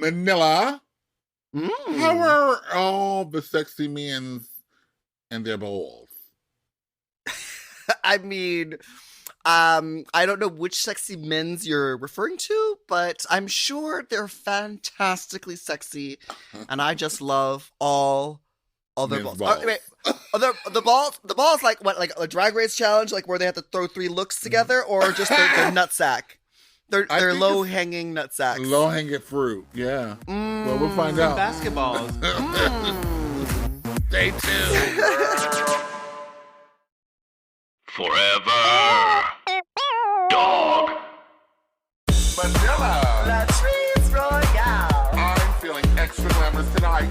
Manila, how Mm. are all the sexy men and their bowls? I mean, I don't know which sexy men's you're referring to, but I'm sure they're fantastically sexy, and I just love all their Men's balls. balls. Wait, are the balls like what, like a drag race challenge, like where they have to throw three looks together, or just their nutsack? I They're think low it's hanging nutsacks. low hanging fruit. Yeah. Well, we'll find Mm. out. Basketballs. Mm. Stay tuned. Forever. Dog. Manila, Latrice Royale. I'm feeling extra glamorous tonight.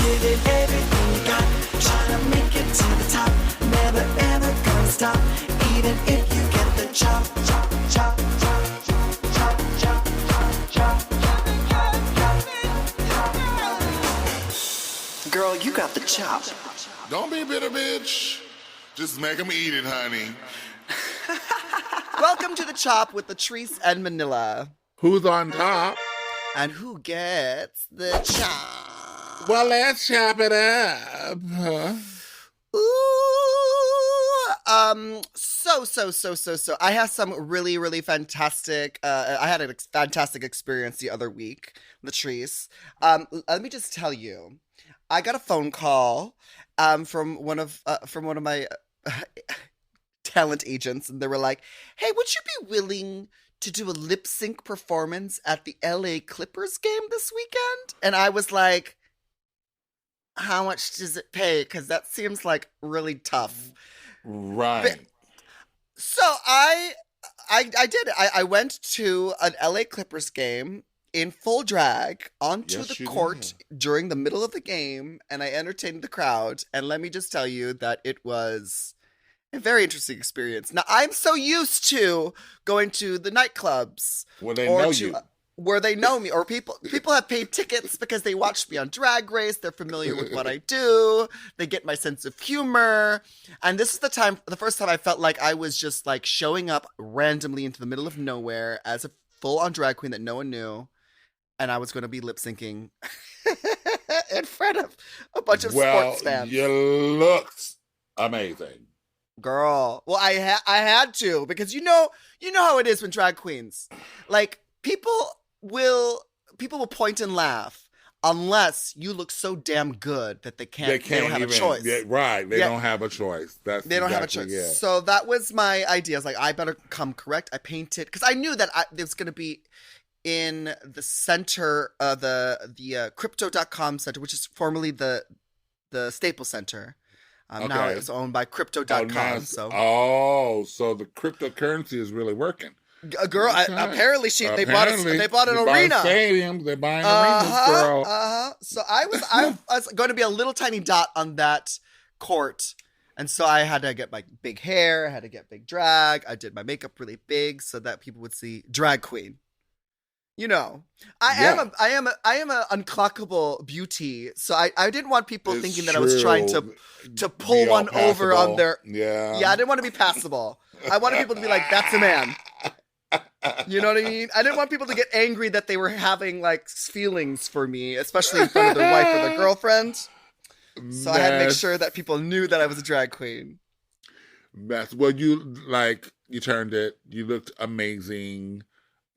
Give it everything you got. Try to make it to the top. Never ever gonna stop. Even if you get the chop, chop, chop, chop, chop, chop, chop, chop. Girl, you got the chop. Don't be a bitter bitch. Just make them eat it, honey. Welcome to the Chop with Latrice and Manila. Who's on top? And who gets the chop? Well, let's chop it up. Huh? Ooh, so. I have some really fantastic. I had a fantastic experience the other week, Latrice. Let me just tell you, I got a phone call, from one of my talent agents, and they were like, "Hey, would you be willing to do a lip sync performance at the LA Clippers game this weekend?" And I was like, how much does it pay? Because that seems like really tough. Right. So I did it. I went to an LA Clippers game in full drag onto Yes, the you court did. during the middle of the game, and I entertained the crowd. And let me just tell you that it was a very interesting experience. Now, I'm so used to going to the nightclubs Well, they or know to you. where they know me, or people have paid tickets because they watched me on Drag Race. They're familiar with what I do. They get my sense of humor. And this is the first time I felt like I was just like showing up randomly into the middle of nowhere as a full-on drag queen that no one knew, and I was going to be lip syncing in front of a bunch of sports fans. You looked amazing. Girl, well, I had to, because you know how it is when drag queens, like, people will point and laugh unless you look so damn good that they don't have a choice. Yeah, right. They Yeah. don't have a choice. They don't have a choice. Yeah. So that was my idea. I was like, I better come correct. I painted, because I knew that it was going to be in the center of the crypto.com center, which is formerly the Staples Center. Now Okay. it's owned by crypto.com. nice. So So the cryptocurrency is really working. a girl, Okay. apparently they bought an They're arena. buying stadiums. They're buying arenas, girl. So I was going to be a little tiny dot on that court. And so I had to get my big hair, I had to get big drag. I did my makeup really big so that people would see drag queen. You know, I am a unclockable beauty. So I didn't want people It's thinking that I was trying true. to pull Be one all over on passable. their. Yeah. Yeah, I didn't want to be passable. I wanted people to be like, that's a man. You know what I mean? I didn't want people to get angry that they were having like feelings for me, especially in front of their wife or their girlfriend. So I had to make sure that people knew that I was a drag queen. Well, you turned it. You looked amazing.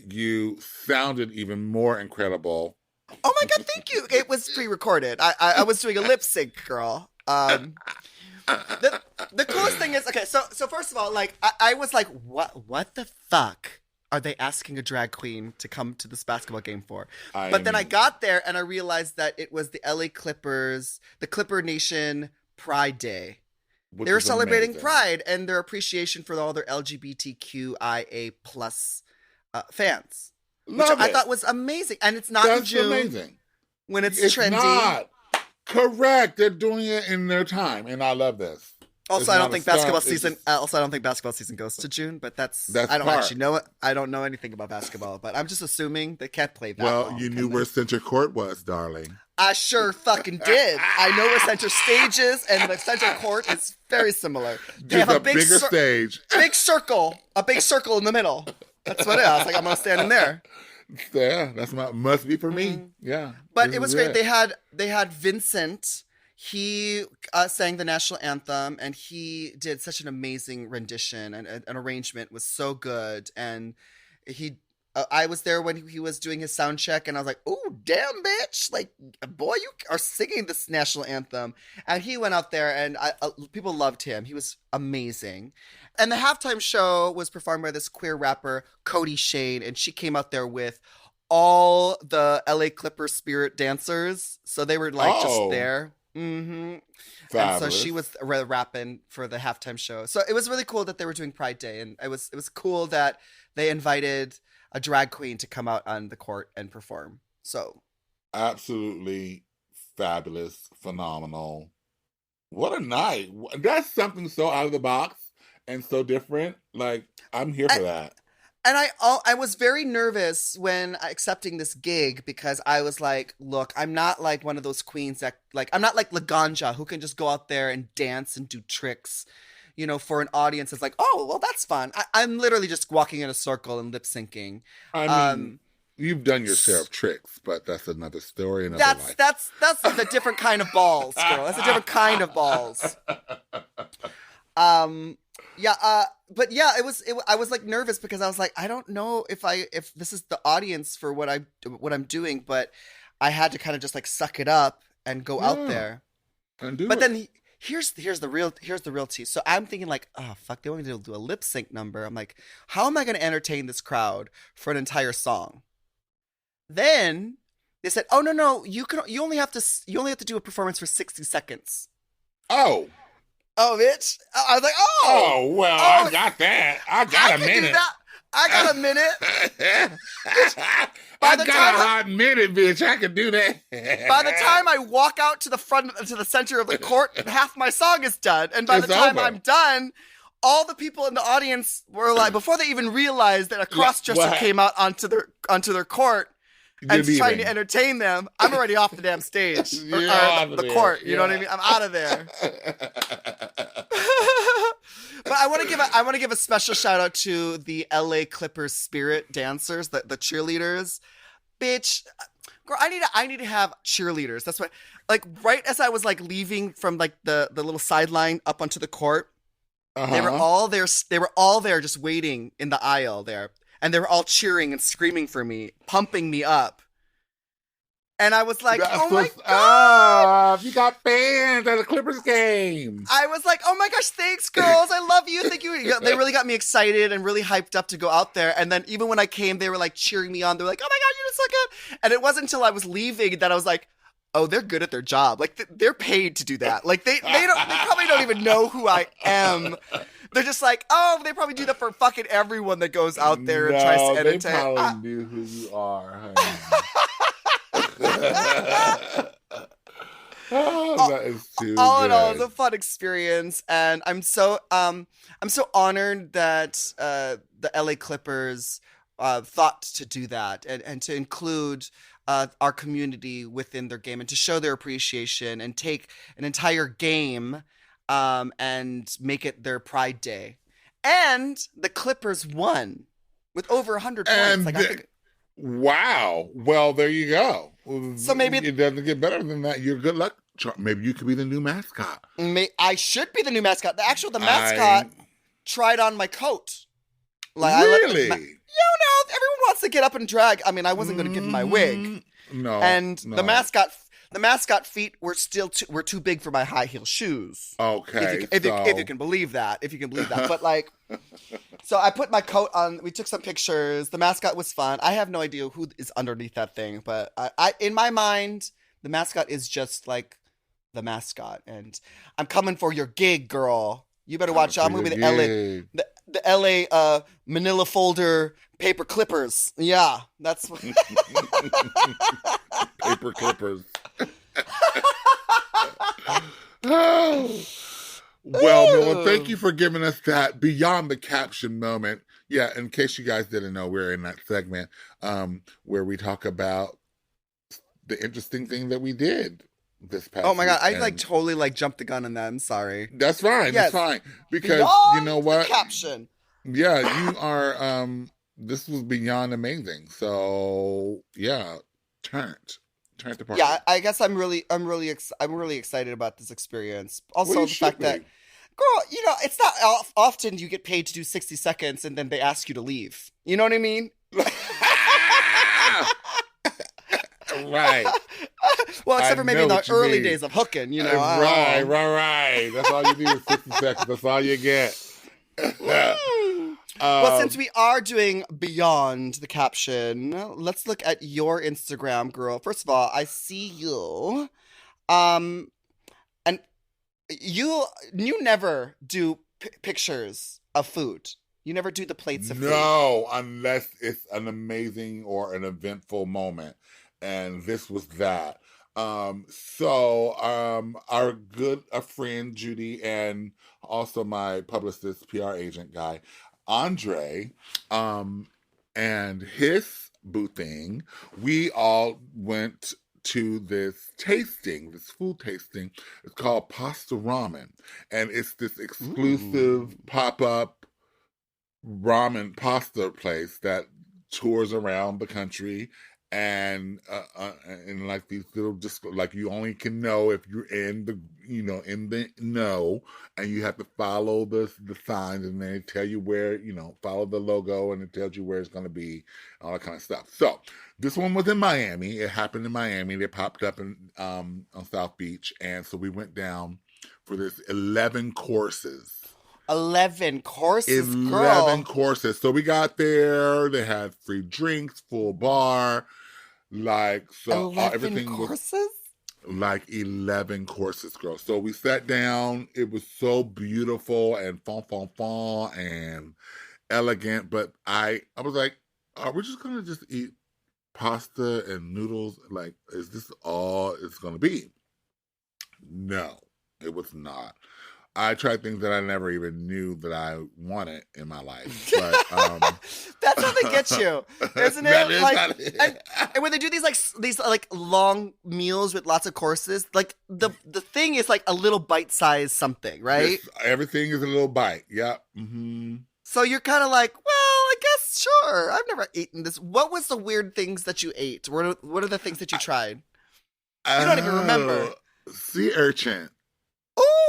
You sounded even more incredible. Oh my God, thank you. It was pre-recorded. I was doing a lip sync, girl. The coolest thing is, okay, so first of all, like, I was like, what the fuck are they asking a drag queen to come to this basketball game for? But then I got there and I realized that it was the LA Clippers, the Clipper Nation Pride Day. Which They were is celebrating amazing. Pride and their appreciation for all their LGBTQIA plus fans, which Love I it. thought was amazing. And it's not in That's June amazing. when it's It's trendy. not. Correct. They're doing it in their time, and I love this. Also, It's I not don't a think stunt, basketball it's season. just- Also, I don't think basketball season goes to June. But that's I don't part. actually know it. I don't know anything about basketball. But I'm just assuming they can't play that. Well, long, you can knew they? where Center Court was, darling. I sure fucking did. I know where center stage is, and the center court is very similar. They Just have a bigger stage. big circle in the middle. That's what it is. I was like, I'm gonna stand in there. Yeah, must be for me. Yeah, But this it was is great. They had Vincent. He sang the national anthem, and he did such an amazing rendition, and an arrangement was so good. And he, I was there when he was doing his sound check, and I was like, "Oh, damn, bitch! Like, boy, you are singing this national anthem." And he went out there, and people loved him. He was amazing. And the halftime show was performed by this queer rapper, Cody Shane, and she came out there with all the LA Clippers spirit dancers. So they were like just there. Mm-hmm. And so she was rapping for the halftime show. So it was really cool that they were doing Pride Day, and it was cool that they invited a drag queen to come out on the court and perform. So absolutely fabulous, phenomenal. What a night. That's something so out of the box and so different. Like, I'm here for that. And I was very nervous when accepting this gig, because I was like, look, I'm not like one of those queens that, like, I'm not like Laganja, who can just go out there and dance and do tricks, for an audience that's like, oh, well, that's fun. I'm literally just walking in a circle and lip syncing. I mean, you've done your share of tricks, but that's another story, another life. That's a different kind of balls, girl. That's a different kind of balls. But yeah, I was like nervous, because I was like, I don't know if this is the audience for what I'm doing, but I had to kind of just like suck it up and go out there. But then here's the real tea. So I'm thinking like, oh fuck, they want me to do a lip sync number. I'm like, how am I going to entertain this crowd for an entire song? Then they said, oh no, you only have to do a performance for 60 seconds. Oh, bitch. I was like, oh, well, I got that. I got a minute. I got a minute. I got a hot minute, bitch. I can do that. By the time I walk out to the center of the court, half my song is done. And by the time I'm done, all the people in the audience were like, before they even realized that a cross-dresser came out onto their court and trying to entertain them, I'm already off the damn stage. or the court. You know what I mean? I'm out of there. But I want to give a special shout out to the LA Clippers spirit dancers, the cheerleaders. Bitch, girl, I need to have cheerleaders. That's what, like, right as I was like leaving from like the little sideline up onto the court, they were all there. They were all there, just waiting in the aisle there, and they were all cheering and screaming for me, pumping me up. And I was like, oh my God. You got fans at a Clippers game. I was like, oh my gosh, thanks, girls. I love you. Thank you. They really got me excited and really hyped up to go out there. And then even when I came, they were like cheering me on. They were like, oh my God, you're so good. And it wasn't until I was leaving that I was like, oh, they're good at their job. Like, they're paid to do that. Like, they probably don't even know who I am. They're just like, oh, they probably do that for fucking everyone that goes out there and tries to entertain. They probably knew who you are, honey. That is too all good. in all, it was a fun experience, and I'm so honored that the LA Clippers thought to do that and to include our community within their game, and to show their appreciation and take an entire game and make it their Pride Day. And the Clippers won with over 100 points. Wow. Well, there you go. So maybe it doesn't get better than that. You're good luck. Maybe you could be the new mascot. I should be the new mascot. The mascot tried on my coat. Like, really? Everyone wants to get up and drag. I mean, I wasn't going to give him my wig. No. And the mascot feet were too big for my high heel shoes. Okay. If you can believe that. But like, so I put my coat on. We took some pictures. The mascot was fun. I have no idea who is underneath that thing, but I in my mind, the mascot is just like the mascot. And I'm coming for your gig, girl. You better watch out. I'm gonna be the LA Manila folder paper clippers. Yeah, that's what. Paper clippers. Oh. Well, Noah, thank you for giving us that beyond the caption moment. Yeah, in case you guys didn't know, we're in that segment where we talk about the interesting thing that we did this past. Oh my God, week. I like totally like jumped the gun on that. I'm sorry. That's fine. Yes. That's fine because beyond you know what? The caption. Yeah, you are this was beyond amazing. So yeah, turned turned the Yeah, party. I guess I'm really excited about this experience. Well, Also, you the should fact that, be. girl, it's not often you get paid to do 60 seconds and then they ask you to leave. You know what I mean? Right. Well, I except for maybe in know the what you early mean. days of hooking, Right, right. That's all you need is 60 seconds. That's all you get. Woo! Well, since um, we are doing beyond the caption, let's look at your Instagram, girl. First of all, I see you. Um, and you never do pictures of food. You never do the plates of food. no, unless it's an amazing or an eventful moment. And this was that. Our good a friend Judy and also my publicist, PR agent guy, Andre, um, and his boothing, we all went to this food tasting. It's called Pasta Ramen. And it's this Ooh. exclusive pop-up ramen pasta place that tours around the country and like these little just like you only can know if you're in the in the know, and you have to follow the signs, and they tell you where, follow the logo, and it tells you where it's going to be, all that kind of stuff. So this one was in Miami. It happened in Miami. They popped up in on South Beach, and so we went down for this 11 courses. 11 courses, 11 girl. courses. So we got there. They had free drinks, full bar, like, so 11 everything was courses? like 11 courses, girl. So we sat down. It was so beautiful and fun and elegant. But I was like, are we just going to just eat pasta and noodles? Like, is this all it's going to be? No, it was not. I tried things that I never even knew that I wanted in my life. But That's how they get you, isn't that it? is Like, not it. and when they do these like long meals with lots of courses, like the thing is like a little bite-sized something, right? Everything is a little bite. Yep. Mm-hmm. So you're kind of like, well, I guess sure. I've never eaten this. What was the weird things that you ate? What are the things that you tried? You don't even remember. Sea urchin.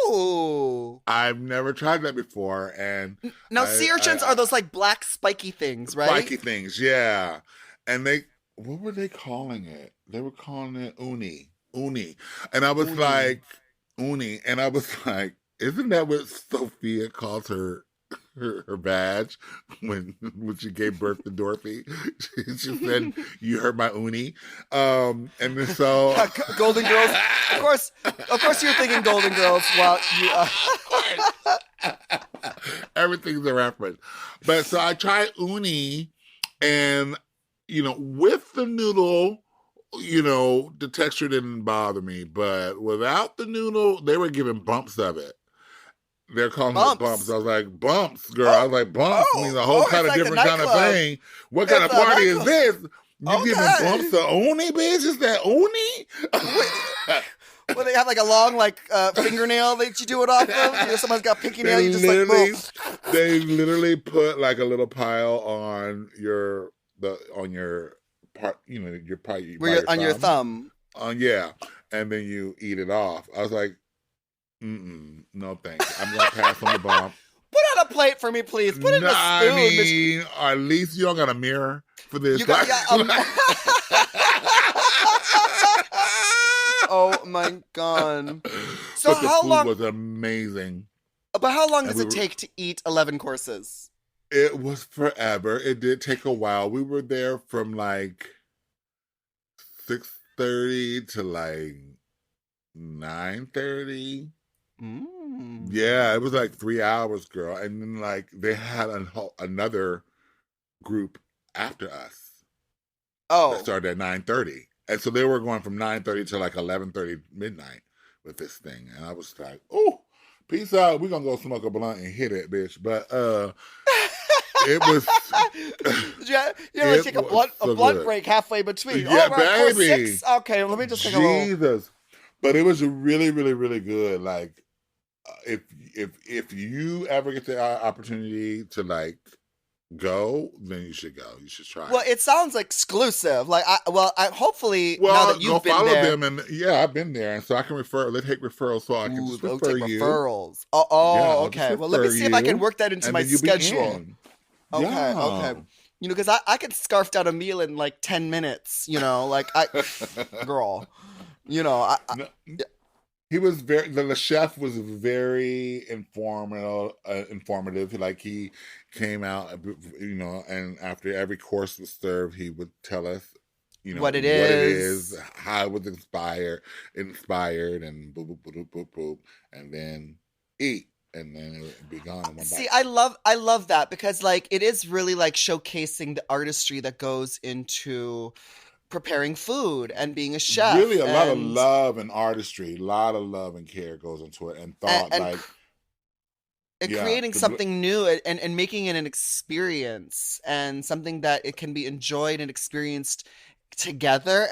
Ooh. I've never tried that before, and Now, sea urchins are those like black spiky things, right? spiky things, yeah. And what were they calling it? They were calling it uni, and I was Uni. like, uni, and I was like, isn't that what Sophia calls her badge when she gave birth to Dorothy? She said, "You heard my uni," and then so Yeah, Golden Girls. Of course, you're thinking Golden Girls while you. everything's a reference. But so I tried uni, and with the noodle, the texture didn't bother me, but without the noodle, they were giving bumps of it. They're calling it bumps. Bumps. I was like, bumps, girl. I Oh, was like, bumps means a whole it's kind of like the different kind of nightclub. thing. What kind It's of a party is nightclub. this? You giving Okay. bumps to uni, bitch? Is that uni? Well, they have like a long fingernail that you do it off of. Someone's got pinky nail. They You just like literally, boom. they literally put like a little pile on your part, your part Where you're on your thumb. yeah, and then you eat it off. I was like, no thanks. I'm gonna pass on the bump. Put on a plate for me, please. Put it in a Nah, spoon. I mean, at least you don't got a mirror for this. You got Oh my god. So But the how food long? was amazing. But how long And does it take to eat 11 courses? It was forever. It did take a while. We were there from like 6:30 to like 9:30. Mm. Yeah, it was like 3 hours, girl. And then like they had another group after us that Oh. started at 9:30, and so they were going from 9:30 to like 11:30 midnight with this thing. And I was like, oh, peace out. We're gonna go smoke a blunt and hit it, bitch. But it was You know, like take a was blunt so blunt good. break halfway between. Yeah, We're on course baby. 6? Okay, let me just take a little. Jesus. But it was really, really, really good. Like, if you ever get the opportunity to like go, then you should go. You should try Well, it. it sounds exclusive. Like, I hopefully now Well, that go you've been follow there. them, and yeah, I've been there, and so I can refer. They take referrals, so I can Ooh, just they'll refer take you. referrals. Yeah, Oh, I'll just okay. Well, let me refer see if I can you, work that into and my then you'll be schedule. in. Okay, okay. Yeah. Because I could scarf down a meal in like 10 minutes. Like girl. No, he was very. The chef was very informative. Like he came out, and after every course was served, he would tell us, What it what it is. is, how it was inspired, and boop boop boop boop boop, and then eat, and then it would be gone in one See, bite. I love that because like it is really like showcasing the artistry that goes into preparing food and being a chef Really, a lot of and love and artistry, a lot of love and care goes into it, and and, thought, and like, and yeah, creating something new and making it an experience and something that it can be enjoyed and experienced together.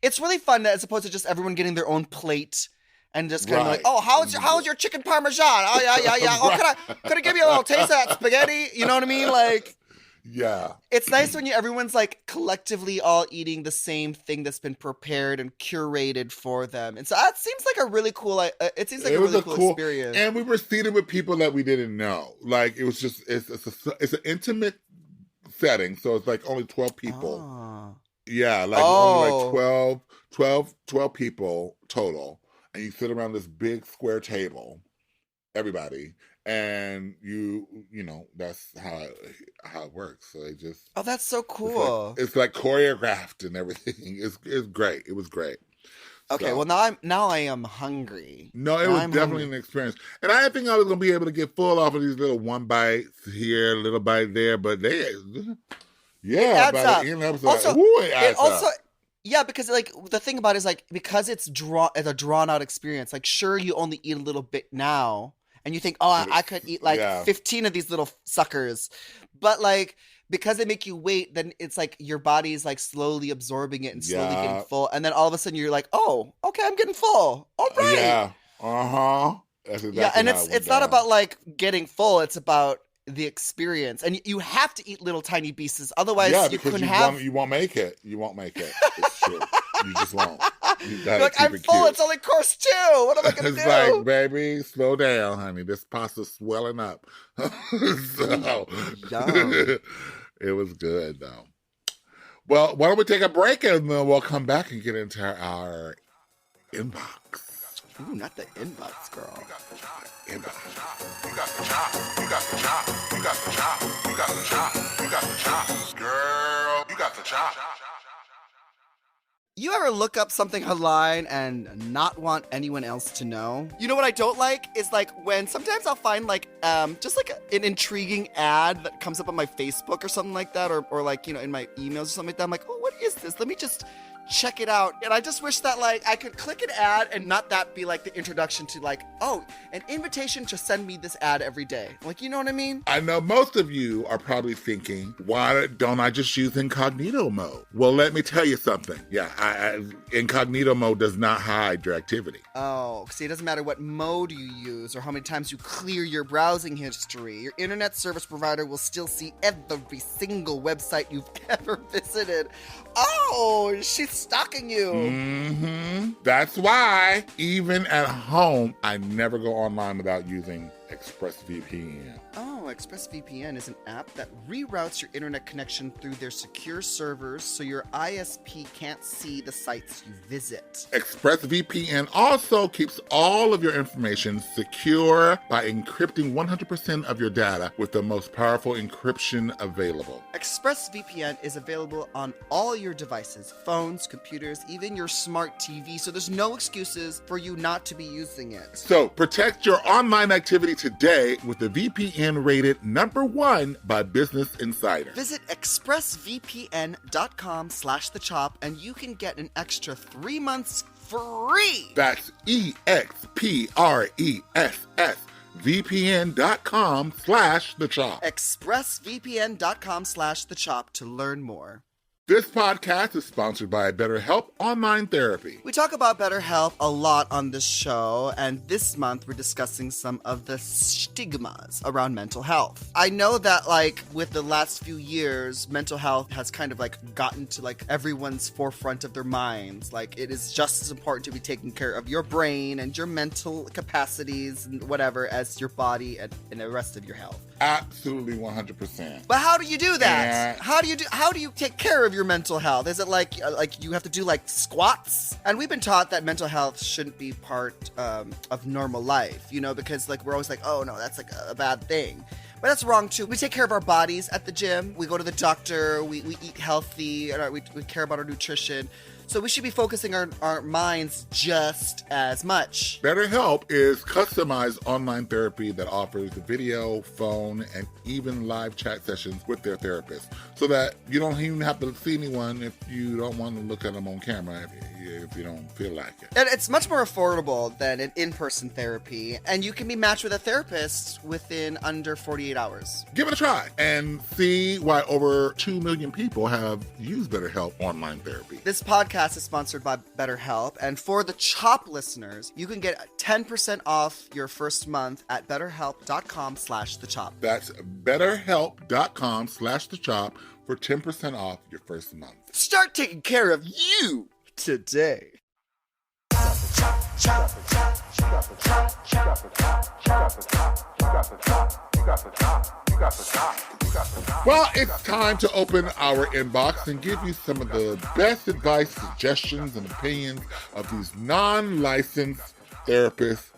It's really fun as opposed to just everyone getting their own plate and just kind of like, right, oh, how's your chicken parmesan? Oh yeah, yeah, yeah. Oh, right, could I give you a little taste of that spaghetti? You know what I mean? Like yeah. it's nice when everyone's like collectively all eating the same thing that's been prepared and curated for them. And so that seems like a really cool. It seems like It a was really a cool cool, experience. and we were seated with people that we didn't know. Like it was just, it's an intimate setting, so it's like only 12 people. Oh. Yeah, like only like Oh. 12 people total, and you sit around this big square table, everybody, and that's how it works. So they just, Oh, that's so it's like cool. it's like choreographed and everything. It's great. It was great. Okay, well So now I am hungry. no, it Now was I'm definitely hungry. an experience, and I didn't think I was gonna be able to get full off of these little one bites here, little bite there, but It yeah, adds by the up. end, I was like, Also, ooh, it it adds also up. yeah, because like the thing about it is like because it's a drawn out experience. Like sure you only eat a little bit now and you think, "Oh, I could eat like Yeah, 15 of these little suckers." But like because they make you wait, then it's like your body's like slowly absorbing it and slowly getting yeah, full. And then all of a sudden you're like, "Oh, okay, I'm getting full. All right." yeah, uh-huh. That's Yeah, exactly and how it's it went it's not down. about like getting full, it's about the experience. And you have to eat little tiny pieces. Yeah, Otherwise, you because couldn't have you won't make it. You won't make it. It's true. You just won't. You You're gotta like, keep I'm it full. cute. It's only course 2. What am I gonna It's like, do? baby, slow down, honey. This pasta's swelling up. So Yum. it was good though. Well, why don't we take a break and then we'll come back and get into our inbox. Ooh, not the inbox, girl. Inbox. You got the chop. You got the chop. You got the chop. You got the chop. You got the chop. Girl, you got the chop. You ever look up something online and not want anyone else to know? You know what I don't like is like when sometimes I'll find like just like an intriguing ad that comes up on my Facebook or something like that, or like in my emails or something like that. I'm like, oh, what is this? Let me just check it out. And I just wish that like I could click an ad and not that be like the introduction to like, oh, an invitation to send me this ad every day. Like, you know what I mean? I know most of you are probably thinking, why don't I just use incognito mode? Well, let me tell you something. Yeah, incognito mode does not hide your activity. Oh, see, it doesn't matter what mode you use or how many times you clear your browsing history. Your internet service provider will still see every single website you've ever visited. Oh, she's stalking you. Mm-hmm. That's why, even at home, I never go online without using ExpressVPN. Oh, ExpressVPN is an app that reroutes your internet connection through their secure servers so your ISP can't see the sites you visit. ExpressVPN also keeps all of your information secure by encrypting 100% of your data with the most powerful encryption available. ExpressVPN is available on all your devices, phones, computers, even your smart TV, so there's no excuses for you not to be using it. So protect your online activity today with the VPN rated #1 by Business Insider. Visit expressvpn.com/thechop and you can get an extra 3 months free. That's EXPRESS VPN.com/thechop. expressvpn.com/thechop to learn more. This podcast is sponsored by BetterHelp Online Therapy. We talk about BetterHelp a lot on this show, and this month we're discussing some of the stigmas around mental health. I know that, like, with the last few years, mental health has kind of, like, gotten to, like, everyone's forefront of their minds. Like, it is just as important to be taking care of your brain and your mental capacities and whatever as your body and the rest of your health. Absolutely 100%. But how do you do that? Yeah. How do you take care of your mental health? Is it like you have to do like squats? And we've been taught that mental health shouldn't be part of normal life, you know, because like we're always like, oh no, that's like a bad thing. But that's wrong too. We take care of our bodies at the gym. We go to the doctor. We eat healthy. We care about our nutrition. So we should be focusing our minds just as much. BetterHelp is customized online therapy that offers the video, phone, and even live chat sessions with their therapist, so that you don't even have to see anyone if you don't want to look at them on camera if you don't feel like it. And it's much more affordable than an in-person therapy, and you can be matched with a therapist within under 48 hours. Give it a try and see why over 2 million people have used BetterHelp Online Therapy. This podcast is sponsored by BetterHelp, and for the CHOP listeners, you can get 10% off your first month at betterhelp.com/thechop. That's betterhelp.com/thechop for 10% off your first month. Start taking care of you today. Well, it's time to open our inbox and give you some of the best advice, suggestions, and opinions of these non-licensed therapists,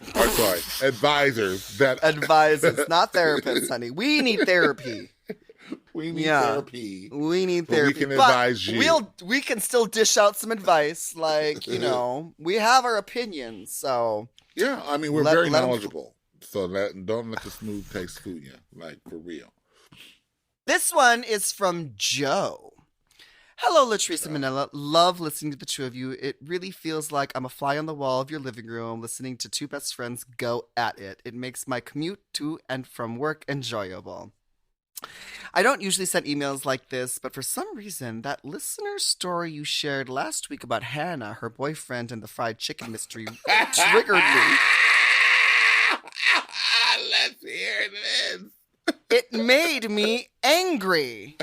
advisors that... Advisors, not therapists, honey. We need therapy. We need therapy. We need But therapy. we can advise you. We can still dish out some advice. Like, you know, we have our opinions, so... Yeah, I mean, we're very knowledgeable. So don't let the smooth taste fool you, like, for real. This one is from Joe. Hello, Latrice and Manila. Love listening to the two of you. It really feels like I'm a fly on the wall of your living room listening to two best friends go at it. It makes my commute to and from work enjoyable. I don't usually send emails like this, but for some reason, that listener story you shared last week about Hannah, her boyfriend, and the fried chicken mystery triggered me. Let's hear this. It made me angry.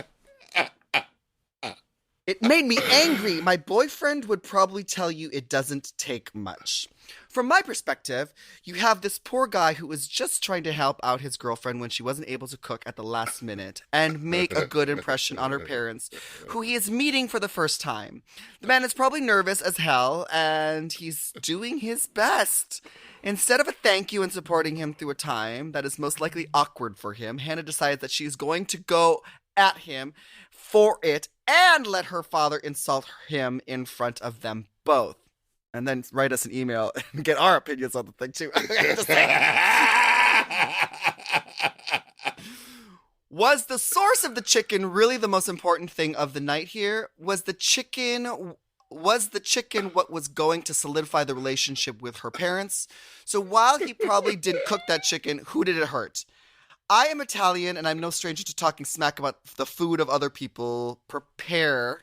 It made me angry. My boyfriend would probably tell you it doesn't take much. From my perspective, you have this poor guy who was just trying to help out his girlfriend when she wasn't able to cook at the last minute and make a good impression on her parents, who he is meeting for the first time. The man is probably nervous as hell, and he's doing his best. Instead of a thank you and supporting him through a time that is most likely awkward for him, Hannah decides that she's going to go at him for it and let her father insult him in front of them both. And then write us an email and get our opinions on the thing, too. Just was the source of the chicken really the most important thing of the night here? Was the chicken what was going to solidify the relationship with her parents? So while he probably didn't cook that chicken, who did it hurt? I am Italian, and I'm no stranger to talking smack about the food of other people prepare,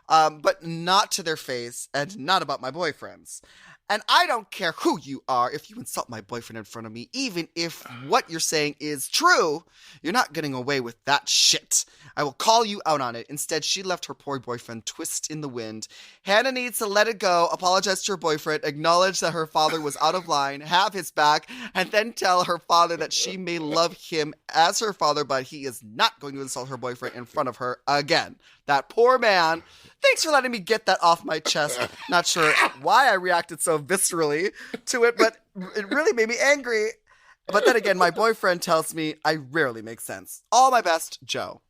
but not to their face and not about my boyfriends. And I don't care who you are if you insult my boyfriend in front of me, even if what you're saying is true, you're not getting away with that shit. I will call you out on it. Instead, she left her poor boyfriend twist in the wind. Hannah needs to let it go, apologize to her boyfriend, acknowledge that her father was out of line, have his back, and then tell her father that she may love him as her father, but he is not going to insult her boyfriend in front of her again. That poor man. Thanks for letting me get that off my chest. Not sure why I reacted so viscerally to it, but it really made me angry. But then again, my boyfriend tells me I rarely make sense. All my best, Joe.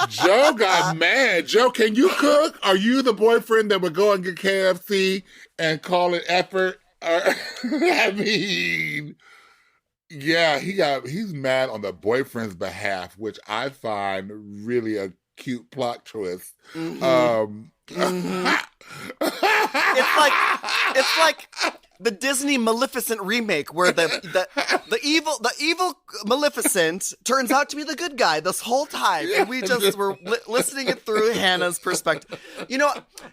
Joe got mad. Joe, can you cook? Are you the boyfriend that would go and get KFC and call it effort? I mean, yeah, he's mad on the boyfriend's behalf, which I find really a cute plot twist. Mm-hmm. It's like the Disney Maleficent remake where the evil Maleficent turns out to be the good guy this whole time, and we just were listening it through Hannah's perspective. You know,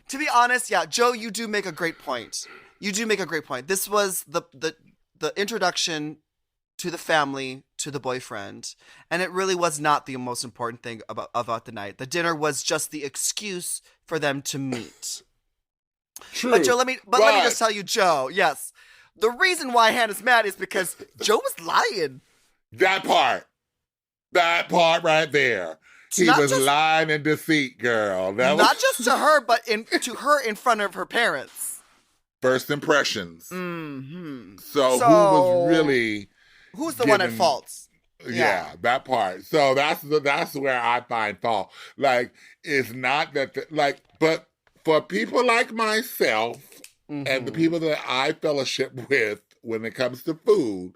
to be honest, yeah, Joe, you do make a great point. This was the introduction to the family, to the boyfriend, and it really was not the most important thing about the night. The dinner was just the excuse for them to meet. True. But Joe, let me just tell you, Joe, yes, the reason why Hannah's mad is because Joe was lying. That part right there. He was lying in deceit, girl. Not just to her, but to her in front of her parents. First impressions. Mm-hmm. So who was really... Who's the one at fault? Yeah, that part. So that's where I find fault. Like, it's not that... but for people like myself and the people that I fellowship with when it comes to food,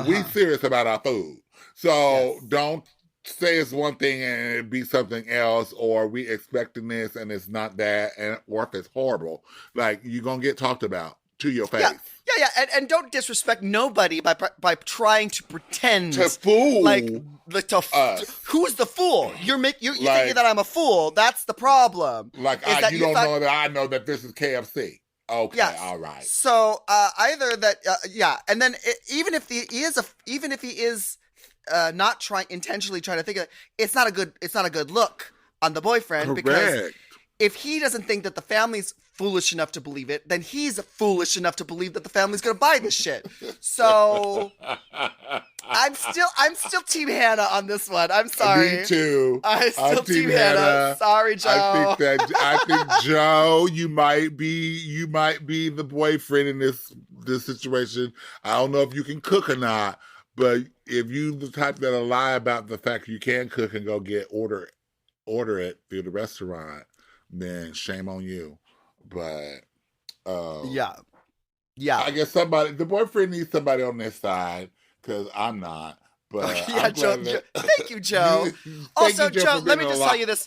we serious about our food. So don't say it's one thing and it be something else, or we expecting this and it's not that, or if it's horrible. Like, you're going to get talked about to your face. Yeah, and don't disrespect nobody by trying to pretend to fool us. Who's the fool? You're thinking that I'm a fool. That's the problem. Like, you don't know that I know that this is KFC. Okay, yes. All right. So either that, and then even if he is not intentionally trying to think of it, it's not a good look on the boyfriend. Correct. Because if he doesn't think that the family's foolish enough to believe it, then he's foolish enough to believe that the family's gonna buy this shit. So I'm still Team Hannah on this one. I'm sorry. Me too. I'm still Team Hannah. Sorry, Joe. I think Joe, you might be the boyfriend in this situation. I don't know if you can cook or not, but if you the type that'll lie about the fact you can cook and go order it through the restaurant, then shame on you. But yeah, I guess the boyfriend needs somebody on their side, because I'm not. But Joe. Thank you, Joe. Also, Joe, let me just tell you this: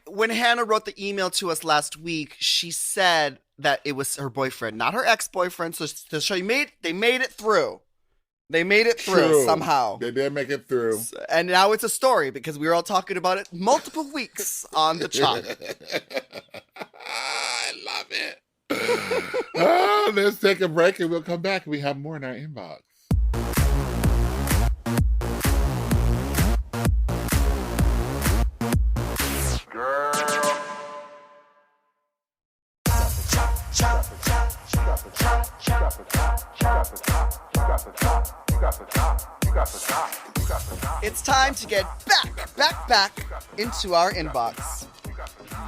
when Hannah wrote the email to us last week, she said that it was her boyfriend, not her ex-boyfriend. So they made it through. They made it through somehow. They did make it through. And now it's a story because we were all talking about it multiple weeks on the chalk. I love it. Let's take a break and we'll come back. We have more in our inbox. It's time to get back into our inbox.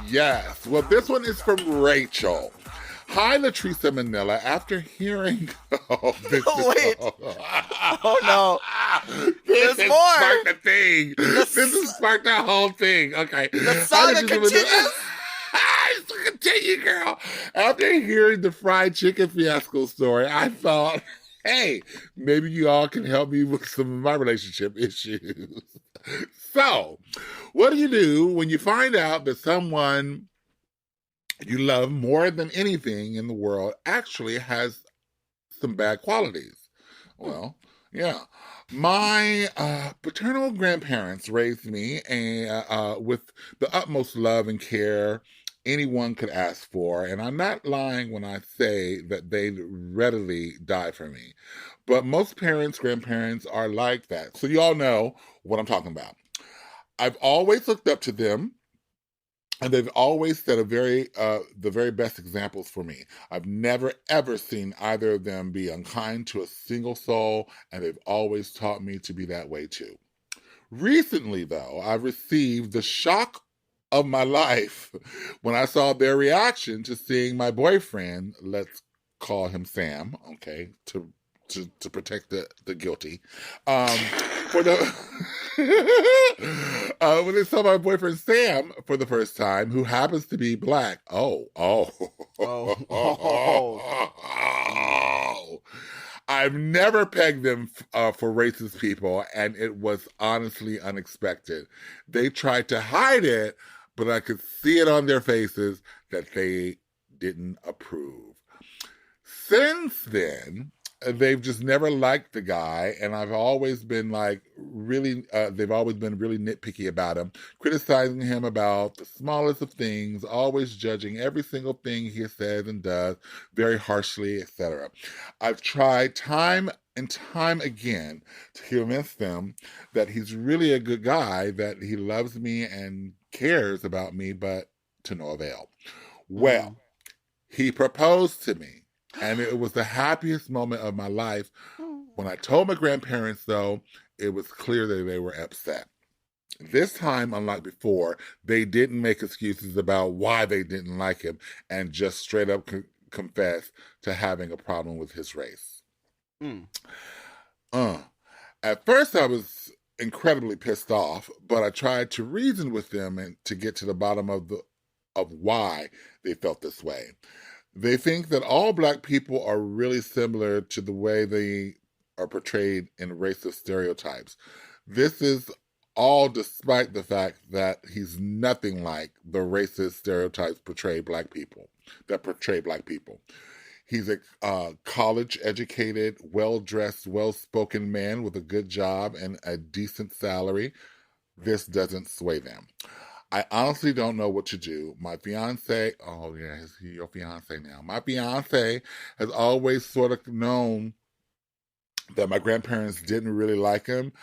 Yes. Well, this one is from Rachel. Hi, Latrice and Manila. After hearing... Oh no. This There's more. Sparked the thing. This has sparked the whole thing. Okay. The saga continues. Continue, girl. After hearing the fried chicken fiasco story, I thought, hey, maybe you all can help me with some of my relationship issues. So, what do you do when you find out that someone you love more than anything in the world actually has some bad qualities? Well, yeah. My paternal grandparents raised me with the utmost love and care anyone could ask for, and I'm not lying when I say that they'd readily die for me. But most parents, grandparents are like that. So you all know what I'm talking about. I've always looked up to them, and they've always set the very best examples for me. I've never, ever seen either of them be unkind to a single soul, and they've always taught me to be that way too. Recently, though, I've received the shock of my life when I saw their reaction to seeing my boyfriend, let's call him Sam, okay, to protect the guilty, when they saw my boyfriend Sam for the first time, who happens to be black. Oh. I've never pegged them for racist people, and it was honestly unexpected. They tried to hide it, but I could see it on their faces that they didn't approve. Since then, they've just never liked the guy, and I've always been like really, they've always been really nitpicky about him, criticizing him about the smallest of things, always judging every single thing he says and does very harshly, etc. I've tried time and time again to convince them that he's really a good guy, that he loves me and cares about me, but to no avail. Well, he proposed to me, and it was the happiest moment of my life. When I told my grandparents, though, it was clear that they were upset. This time, unlike before, they didn't make excuses about why they didn't like him and just straight up confessed to having a problem with his race. Mm. At first, I was incredibly pissed off, but I tried to reason with them and to get to the bottom of why they felt this way. They think that all black people are really similar to the way they are portrayed in racist stereotypes. This is all despite the fact that he's nothing like the racist stereotypes that portray black people. He's a college-educated, well-dressed, well-spoken man with a good job and a decent salary. This doesn't sway them. I honestly don't know what to do. My fiance, oh yeah, he's your fiance now. My fiance has always sort of known that my grandparents didn't really like him,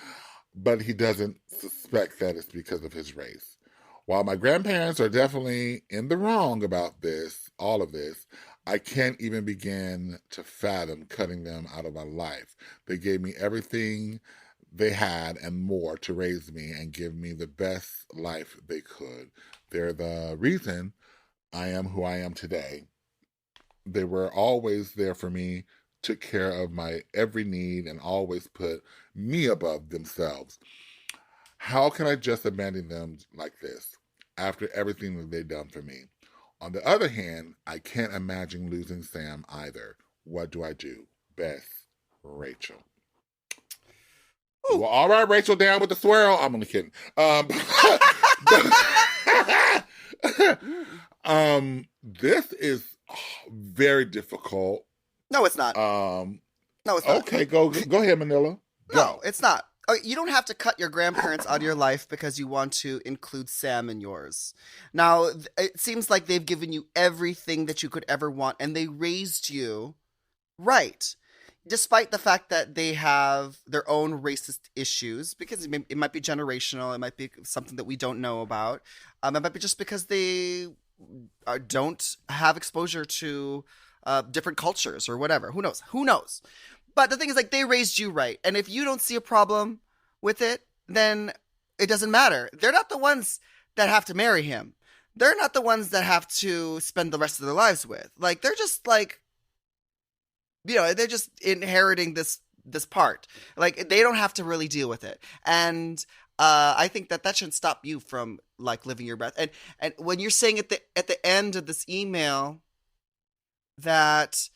but he doesn't suspect that it's because of his race. While my grandparents are definitely in the wrong about this, all of this, I can't even begin to fathom cutting them out of my life. They gave me everything they had and more to raise me and give me the best life they could. They're the reason I am who I am today. They were always there for me, took care of my every need, and always put me above themselves. How can I just abandon them like this after everything that they've done for me? On the other hand, I can't imagine losing Sam either. What do I do? Beth, Rachel. Ooh. Well, all right, Rachel, down with the swirl. I'm only kidding. This is very difficult. No, it's not. No, it's not. Okay, go ahead, Manila. Go. No, it's not. You don't have to cut your grandparents out of your life because you want to include Sam in yours. Now, it seems like they've given you everything that you could ever want, and they raised you right. Despite the fact that they have their own racist issues, because it might be generational, it might be something that we don't know about. It might be just because they don't have exposure to different cultures or whatever. Who knows? But the thing is, like, they raised you right. And if you don't see a problem with it, then it doesn't matter. They're not the ones that have to marry him. They're not the ones that have to spend the rest of their lives with. Like, they're just like, they're just inheriting this part. Like, they don't have to really deal with it. And I think that shouldn't stop you from, like, living your best. And when you're saying at the end of this email that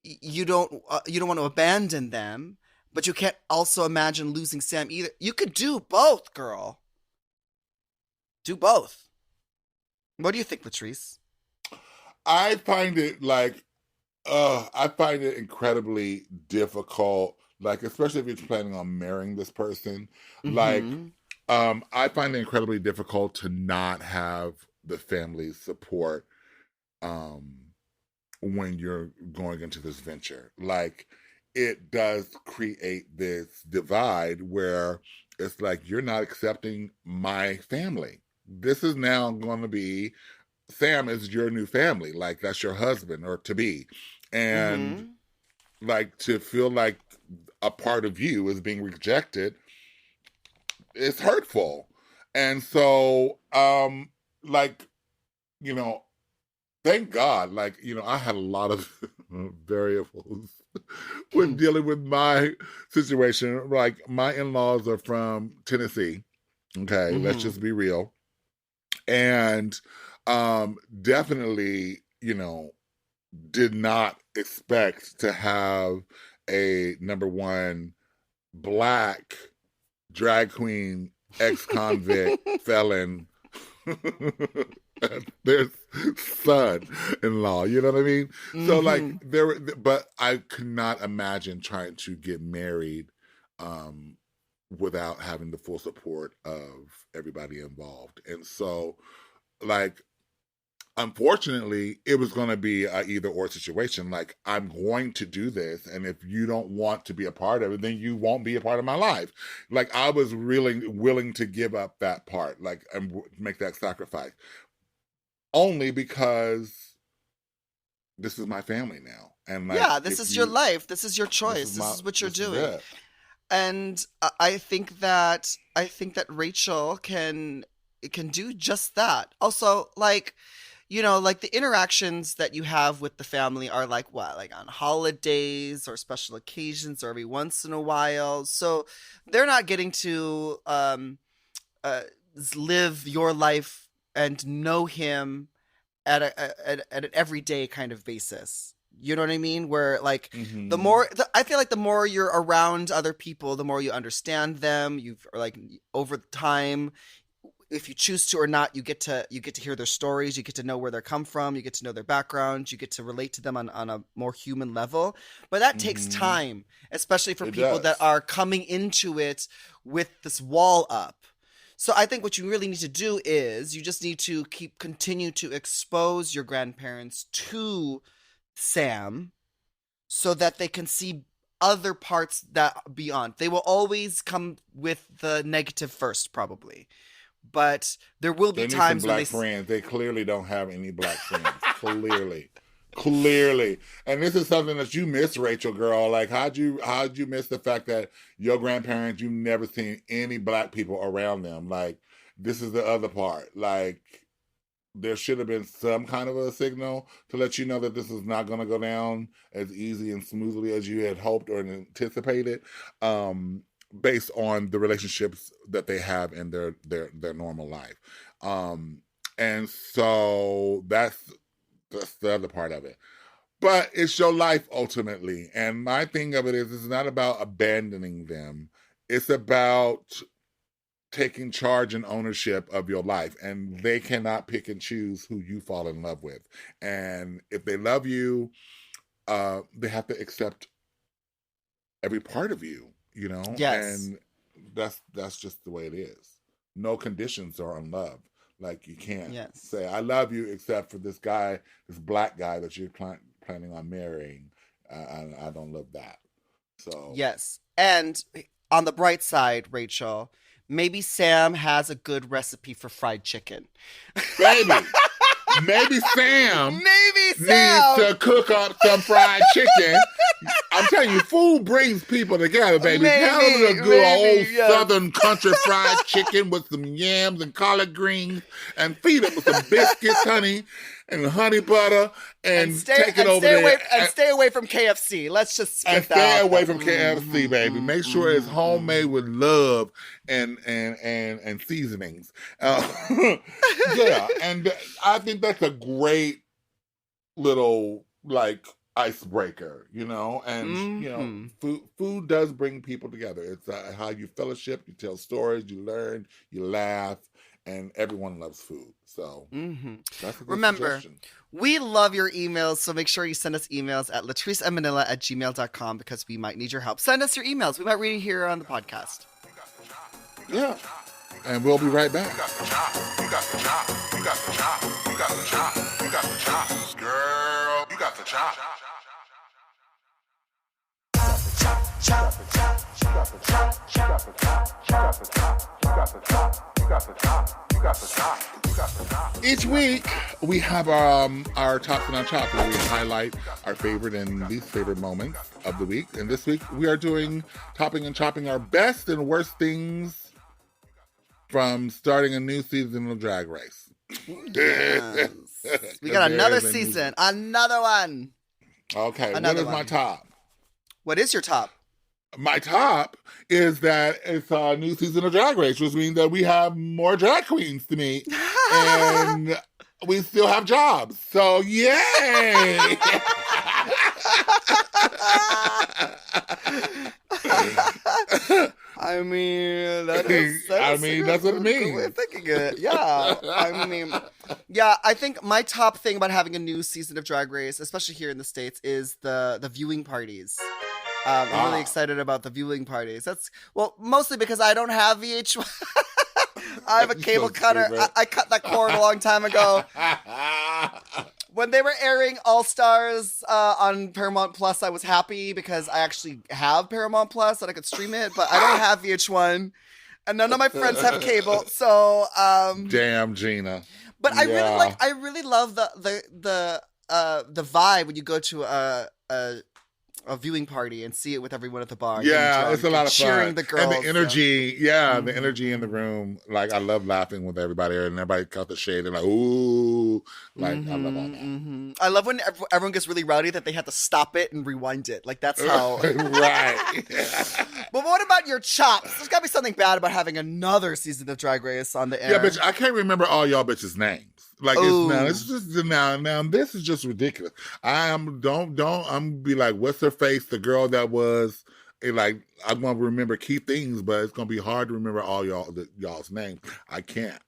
you don't want to abandon them, but you can't also imagine losing Sam either. You could do both, girl. Do both. What do you think, Latrice? I find it incredibly difficult, like, especially if you're planning on marrying this person. Mm-hmm. Like, I find it incredibly difficult to not have the family's support when you're going into this venture. Like, it does create this divide where it's like, you're not accepting my family. This is now going to be, Sam is your new family. Like, that's your husband or to be. And like, to feel like a part of you is being rejected, it's hurtful. And so, thank God, I had a lot of variables when dealing with my situation. Like, my in-laws are from Tennessee. Okay, let's just be real. And definitely, did not expect to have a number one black drag queen, ex-convict felon. There's son-in-law. You know what I mean? So like Mm-hmm. but I could not imagine trying to get married without having the full support of everybody involved. And so like unfortunately, it was going to be a either or situation. Like, I'm going to do this, and if you don't want to be a part of it, then you won't be a part of my life. Like, I was really willing to give up that part, like, and make that sacrifice, only because this is my family now. And like, Yeah, this is your life. This is your this choice. is This my, is what you're this is doing. it. And I think that Rachel can do just that. Also, like, like the interactions that you have with the family are like what? Like on holidays or special occasions or every once in a while. So they're not getting to uh live your life and know him at an everyday kind of basis. You know what I mean? Where like Hmm. I feel like the more you're around other people, the more you understand them. You've like over time, if you choose to or not, you get to hear their stories. You get to know where they come from. You get to know their backgrounds. You get to relate to them on a more human level. But that takes Hmm. time, especially for It people that does. are coming into it with this wall up. So I think what you really need to do is you just need to continue to expose your grandparents to Sam so that they can see other parts that beyond. They will always come with the negative first, probably. But there will be They need some times when black friends. They clearly don't have any black friends. Clearly. Clearly. And this is something that you miss, Rachel girl. Like how'd you miss the fact that your grandparents, you've never seen any black people around them? Like this is the other part. Like there should have been some kind of a signal to let you know that this is not going to go down as easy and smoothly as you had hoped or anticipated, based on the relationships that they have in their normal life. Um, and so that's the other part of it. But it's your life ultimately. And my thing of it is, it's not about abandoning them. It's about taking charge and ownership of your life, and they cannot pick and choose who you fall in love with. And if they love you, they have to accept every part of you, you know. yes, And that's just the way it is. No conditions are on love. Like you can't yes, say I love you except for this guy, this black guy that you're planning on marrying. I don't love that. So yes. And on the bright side, Rachel, maybe Sam has a good recipe for fried chicken. baby, maybe Sam Maybe needs Sam. to cook up some fried chicken. I'm telling you, food brings people together, baby. Have a good old Maybe, yes. southern country fried chicken with some yams and collard greens and feed it with some biscuits, honey, and honey butter and take it over there And stay away from KFC. Let's just and spit that stay out there. away from KFC, baby. Make sure it's homemade with love and seasonings. Yeah, and I think that's a great little like icebreaker, you know. And you know, Mm-hmm. food does bring people together. It's how you fellowship, you tell stories, you learn, you laugh, and everyone loves food. So Mm-hmm. that's a good Remember, suggestion. we love your emails, so make sure you send us emails at latriceandmanila@gmail.com because we might need your help. Send us your emails. We might read it here on the podcast. Yeah, and we'll be right back. Girl, you got the chop. Each week we have our tops and our chops where we highlight our favorite and least favorite moments of the week. And this week we are doing topping and chopping our best and worst things from starting a new season of Drag Race. Yes. We got There another is a new season. Another one. Okay, what Another is my one. top? What is your top? My top is that it's a new season of Drag Race, which means that we have more drag queens to meet, and we still have jobs. So yay! I mean, that's that's what it a good way means. of thinking it. Yeah. I mean, yeah, I think my top thing about having a new season of Drag Race, especially here in the States, is the viewing parties. I'm really excited about the viewing parties. Mostly because I don't have VH1. I have a cable cutter. I cut that cord a long time ago. When they were airing All Stars on Paramount Plus, I was happy because I actually have Paramount Plus and I could stream it, but I don't have VH1, and none of my friends have cable. So, damn, Gina. But I really love the vibe when you go to a viewing party and see it with everyone at the bar. Yeah, it's a lot of fun. Cheering the girls. And the energy, the energy in the room. Like, I love laughing with everybody, and everybody cut the shade and like, ooh. Like, I love all that. Mm-hmm. I love when everyone gets really rowdy that they have to stop it and rewind it. Like, that's how. Right. But what about your chops? There's got to be something bad about having another season of Drag Race on the air. Yeah, bitch, I can't remember all y'all bitches' names. Like, it's just now this is just ridiculous. I'm be like, what's her face? The girl that was like, I'm gonna remember key things, but it's gonna be hard to remember all y'all's names. I can't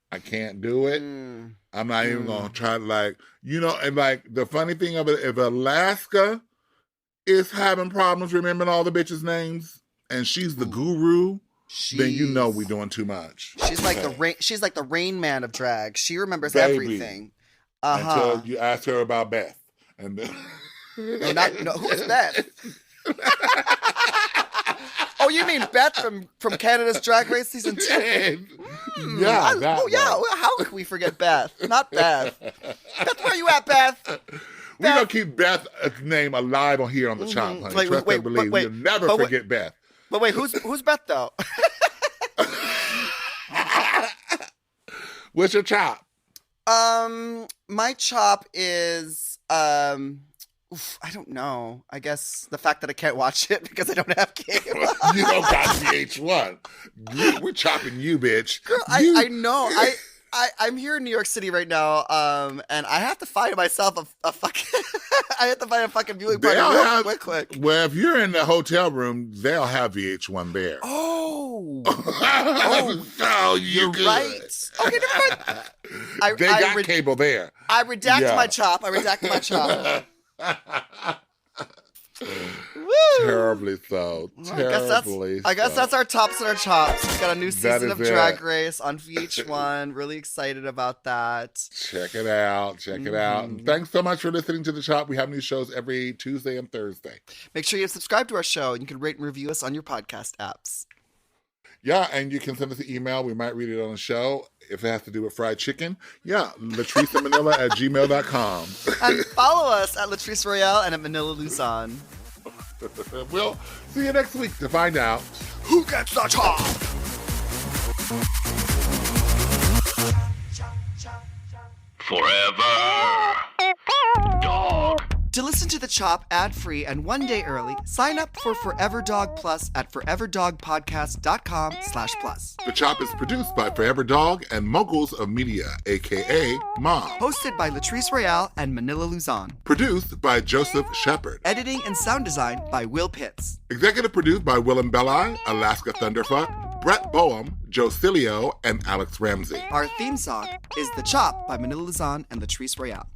do it. I'm not even gonna try. Like, and like the funny thing of it, if Alaska is having problems remembering all the bitches' names, and she's the guru. Then you know we're doing too much. She's like the Rain Man of drag. She remembers everything. Until you ask her about Beth, and then who's Beth? Oh, you mean Beth from Canada's Drag Race season 2? Yeah. How could we forget Beth? Not Beth. Beth, where you at, Beth? We're gonna keep Beth's name alive on here on the Chop, honey. Trust and believe. We'll never forget Beth. But wait, who's Beth though? What's your chop? My chop is I don't know. I guess the fact that I can't watch it because I don't have cable. You don't got VH1. We're chopping you, bitch. Girl, I know. I'm here in New York City right now, and I have to find myself a fucking. I have to find a fucking viewing party quick. Well, if you're in the hotel room, they'll have VH1 there. Oh, so you're good. Right. Okay, never mind. They got cable there. I redacted my chop. Woo! Terribly so. I guess that's our tops and our chops. We've got a new season of Drag Race on VH1. Really excited about that. Check it out. And thanks so much for listening to The Chop. We have new shows every Tuesday and Thursday. Make sure you subscribe to our show, and you can rate and review us on your podcast apps. Yeah, and you can send us an email. We might read it on the show. If it has to do with fried chicken, latricemanila@gmail.com. And follow us at Latrice Royale and at Manila Luzon. We'll see you next week to find out who gets the chop. Forever Dog. To listen to The Chop ad-free and one day early, sign up for Forever Dog Plus at foreverdogpodcast.com/plus. The Chop is produced by Forever Dog and Moguls of Media, a.k.a. Mom. Hosted by Latrice Royale and Manila Luzon. Produced by Joseph Shepard. Editing and sound design by Will Pitts. Executive produced by Willem Belli, Alaska Thunderfuck, Brett Boehm, Joe Cilio, and Alex Ramsey. Our theme song is The Chop by Manila Luzon and Latrice Royale.